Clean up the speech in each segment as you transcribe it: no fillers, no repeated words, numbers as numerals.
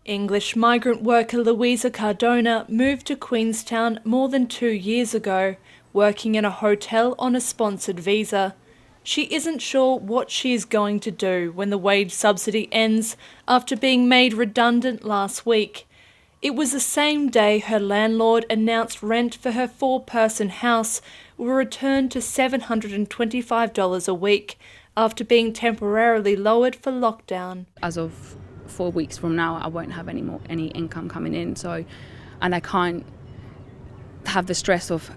English migrant worker Louisa Cardona moved to Queenstown more than 2 years ago, working in a hotel on a sponsored visa. She isn't sure what she is going to do when the wage subsidy ends after being made redundant last week. It was the same day her landlord announced rent for her 4-person house will return to $725 a week after being temporarily lowered for lockdown. As of 4 weeks from now, I won't have any income coming in. And I can't have the stress of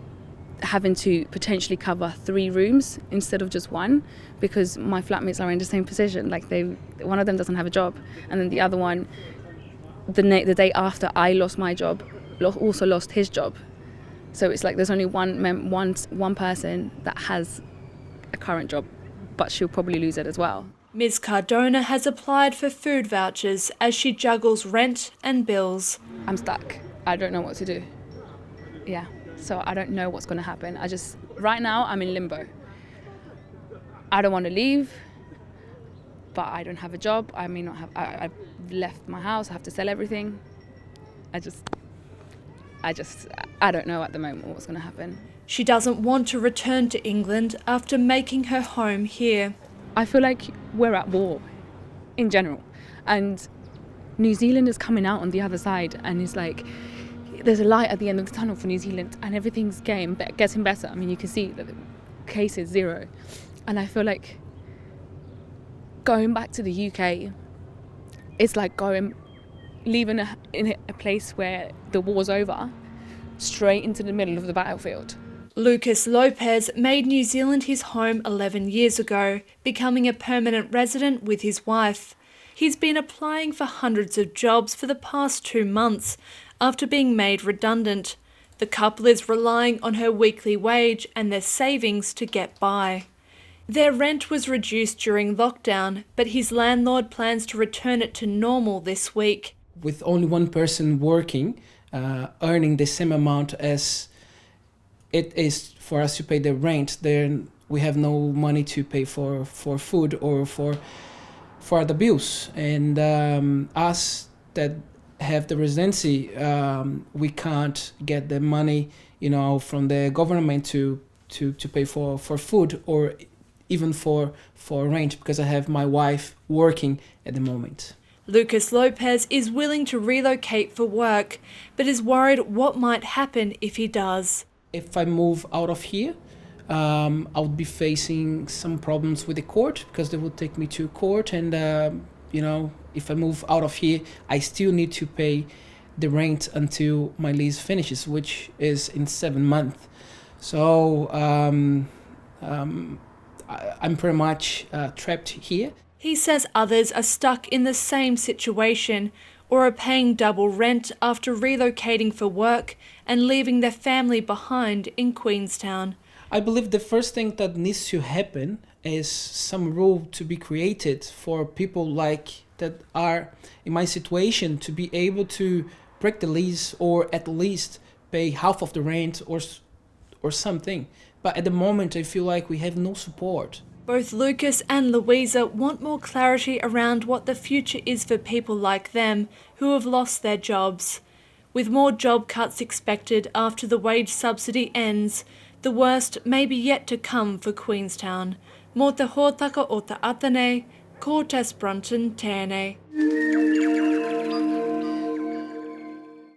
having to potentially cover 3 rooms instead of just 1, because my flatmates are in the same position. Like one of them doesn't have a job, and then the other one, the day after I lost my job, also lost his job. So it's like there's only one person that has a current job, but she'll probably lose it as well. Ms. Cardona has applied for food vouchers as she juggles rent and bills. I'm stuck. I don't know what to do. Yeah, so I don't know what's going to happen. Right now I'm in limbo. I don't want to leave, but I don't have a job. I may not have, I've left my house, I have to sell everything. I don't know at the moment what's going to happen. She doesn't want to return to England after making her home here. I feel like we're at war in general, and New Zealand is coming out on the other side, and it's like there's a light at the end of the tunnel for New Zealand, and everything's getting better. I mean, you can see that the case is 0, and I feel like going back to the UK, it's like leaving in a place where the war's over, straight into the middle of the battlefield. Lucas Lopez made New Zealand his home 11 years ago, becoming a permanent resident with his wife. He's been applying for hundreds of jobs for the past 2 months after being made redundant. The couple is relying on her weekly wage and their savings to get by. Their rent was reduced during lockdown, but his landlord plans to return it to normal this week. With only one person working, earning the same amount as it is for us to pay the rent, then we have no money to pay for food or for the bills. And us that have the residency, we can't get the money, from the government to pay for food or even for rent, because I have my wife working at the moment. Lucas Lopez is willing to relocate for work, but is worried what might happen if he does. If I move out of here, I'll be facing some problems with the court, because they will take me to court, and if I move out of here, I still need to pay the rent until my lease finishes, which is in 7 months. So I'm pretty much trapped here. He says others are stuck in the same situation or are paying double rent after relocating for work and leaving their family behind in Queenstown. I believe the first thing that needs to happen is some rule to be created for people like that are in my situation to be able to break the lease, or at least pay half of the rent or something. But at the moment I feel like we have no support. Both Lucas and Louisa want more clarity around what the future is for people like them who have lost their jobs. With more job cuts expected after the wage subsidy ends, the worst may be yet to come for Queenstown. Mō te hōtaka o te Atene, ko te Sprunton tēnei.